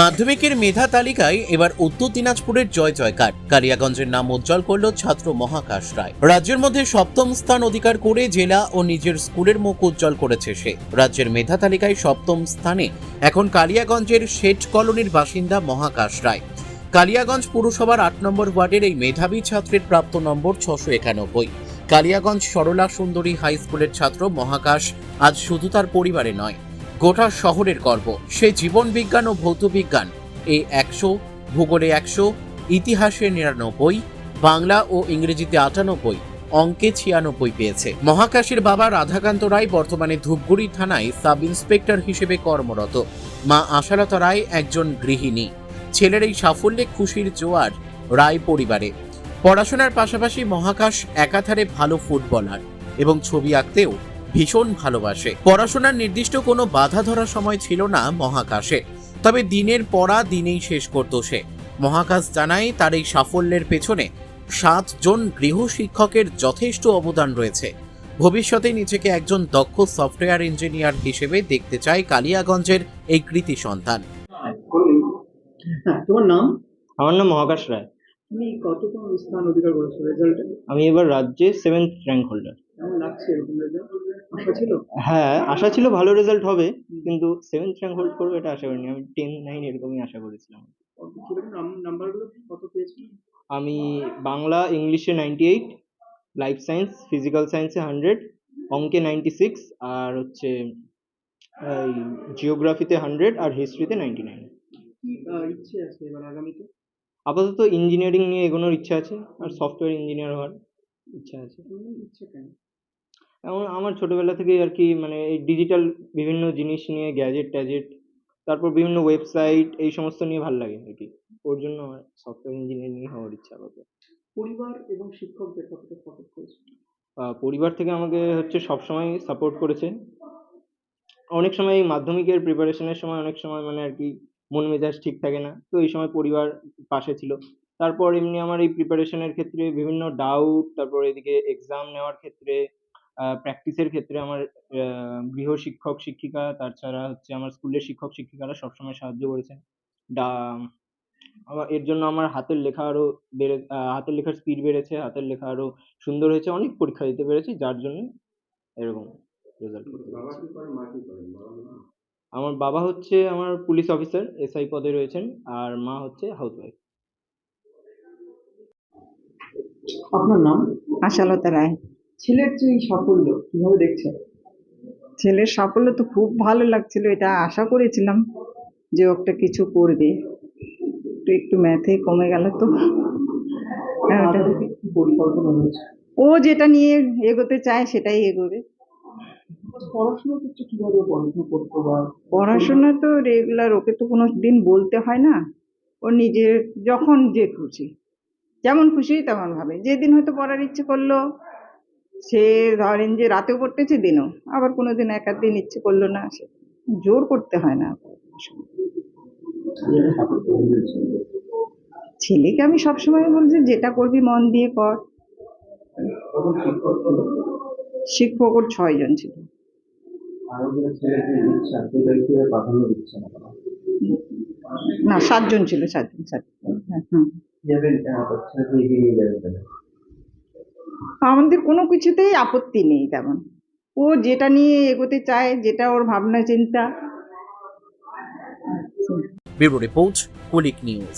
মাধ্যমিকের মেধা তালিকায় এবার উত্তর দিনাজপুরের জয় জয়কার। কালিয়াগঞ্জের নাম উজ্জ্বল করল ছাত্র মহাকাশ রায়। রাজ্যের মধ্যে সপ্তম স্থান অধিকার করে জেলা ও নিজের স্কুলের মুখ উজ্জ্বল করেছে সে। রাজ্যের মেধা তালিকায় সপ্তম স্থানে এখন কালিয়াগঞ্জের শেঠ কলোনির বাসিন্দা মহাকাশ রায়। কালিয়াগঞ্জ পুরসভার ৮ নম্বর ওয়ার্ডের এই মেধাবী ছাত্রের প্রাপ্ত নম্বর ৬৯১। কালিয়াগঞ্জ সরলা সুন্দরী হাই স্কুলের ছাত্র মহাকাশ আজ শুধু তার পরিবারে নয়, গোটা শহরের গর্ব। সে জীবন বিজ্ঞান ও ভৌত বিজ্ঞান 100, ভূগোলে 100, ইতিহাসে 99, বাংলা ও ইংরেজিতে 98, অঙ্কে 96 পেয়েছে। মহাকাশের বাবা রাধাকান্ত রায় বর্তমানে ধূপগুড়ি থানায় সাব ইন্সপেক্টর হিসেবে কর্মরত। মা আশালতা রায় একজন গৃহিণী। ছেলের এই সাফল্যে খুশির জোয়ার রায় পরিবারে। পড়াশোনার পাশাপাশি মহাকাশ একাধারে ভালো ফুটবলার এবং ছবি আঁকতেও ভীষণ ভালোবাসে। পড়াশোনার নির্দিষ্ট কোনো বাধা ধরা সময় ছিল না মহাকাশে, তবে দিনের পড়া দিনেই শেষ করত সে। মহাকাশ জানায় তার এই সাফল্যের পেছনে 7 জন গৃহ শিক্ষকের যথেষ্ট অবদান রয়েছে। ভবিষ্যতে নিজেকে একজন দক্ষ সফটওয়্যার ইঞ্জিনিয়ার হিসেবে দেখতে চায় কালিয়াগঞ্জের এই কৃতি সন্তান। তোমার নাম? আমার নাম মহাকাশ রায়। তুমি কততম স্থান অধিকার করেছো রেজাল্টে? আমি এবার রাজ্যে 7th র্যাঙ্ক হোল্ডার। কেমন লাগছে এরকম রেজাল্ট? আশা ছিল? হ্যাঁ, আশা ছিল ভালো রেজাল্ট হবে, কিন্তু 7th র্যাঙ্ক হোল্ড করবো এটা আশা করিনি। আমি 10, 9 এরকমই আশা করেছিলাম। কিরকম নাম্বারগুলো কত পেয়েছো? আমি বাংলা ইংলিশে 98, লাইফ সায়েন্স ফিজিক্যাল সায়েন্সে 100, অঙ্কে 96, আর হচ্ছে জিওগ্রাফিতে 100 আর হিস্ট্রিতে 99। কি ইচ্ছে আছে এবার আগামীতে? আপাতত ইঞ্জিনিয়ারিং নিয়ে এগোনোর ইচ্ছা আছে আর সফটওয়্যার ইঞ্জিনিয়ার হওয়ার ইচ্ছা আছে। ইচ্ছে কেন? এমন আমার ছোটবেলা থেকেই আর কি, মানে এই ডিজিটাল বিভিন্ন জিনিস নিয়ে গ্যাজেট, তারপর বিভিন্ন ওয়েবসাইট এই সমস্ত নিয়ে ভালো লাগে আর কি। ওর জন্য আমার সফটওয়্যার ইঞ্জিনিয়ারিং হওয়ার ইচ্ছা আপাতত। পরিবার এবং শিক্ষকদের কতটা সাপোর্ট করেছো? পরিবার থেকে আমাকে হচ্ছে সবসময় সাপোর্ট করেছে। অনেক সময় এই মাধ্যমিকের প্রিপারেশনের সময় অনেক সময় মানে আর কি মন মেজাজ ঠিক থাকে না, তো এই সময় পরিবার পাশে ছিল। তারপর এমনি আমার এই প্রিপারেশনের ক্ষেত্রে বিভিন্ন ডাউট, তারপর এদিকে এক্সাম নেওয়ার ক্ষেত্রে, প্র্যাকটিসের ক্ষেত্রে আমার গৃহ শিক্ষক শিক্ষিকা, তাছাড়া হচ্ছে আমার স্কুলের শিক্ষক শিক্ষিকারা সবসময় সাহায্য করেছেন। এর জন্য আমার হাতের লেখা আরো হাতের লেখার স্পিড বেড়েছে, হাতের লেখা আরো সুন্দর হয়েছে, অনেক পরীক্ষা দিতে পেরেছি, যার জন্য এরকম রেজাল্ট করতে পেরেছি। আমার বাবা হচ্ছে আমার পুলিশ অফিসার, এসআই পদে রয়েছেন, আর মা হচ্ছে হাউসওয়াইফ। আপনার নাম? আশালতা রায়। ছেলের যে এই সাফল্য কিভাবে দেখছেন? ছেলের সাফল্য তো খুব ভালো লাগছিল, এটা আশা করেছিলাম যে ও একটা কিছু করবে। একটু ম্যাথে কমে গেল তো। হ্যাঁ, আগামীতে কি পরিকল্পনা রয়েছে? ও যেটা নিয়ে এগোতে চায় সেটাই এগোবে। পড়াশোনা করছে, কিভাবে পড়াশোনা করতে হয়? পড়াশোনা তো রেগুলার, ওকে তো কোনো দিন বলতে হয় না। ও নিজের যখন যে খুশি, যেমন খুশি তেমন ভাবে। যেদিন হয়তো পড়ার ইচ্ছে করলো, সে ধরেন যে রাতেও পড়তেছে, দিনও। আবার কোনোদিন এক আধ দিন ইচ্ছে করলো না, সে জোর করতে হয় না। ছেলেকে আমি সবসময় বলছি যেটা করবি মন দিয়ে কর। শিক্ষক ওর 6 জন ছিল। না, 7 জন ছিল, 7 জন, 7 জন। আমাদের কোনো কিছুতেই আপত্তি নেই তেমন। ও যেটা নিয়ে এগোতে চায়, যেটা ওর ভাবনা চিন্তা। Bureau report, Kulik news.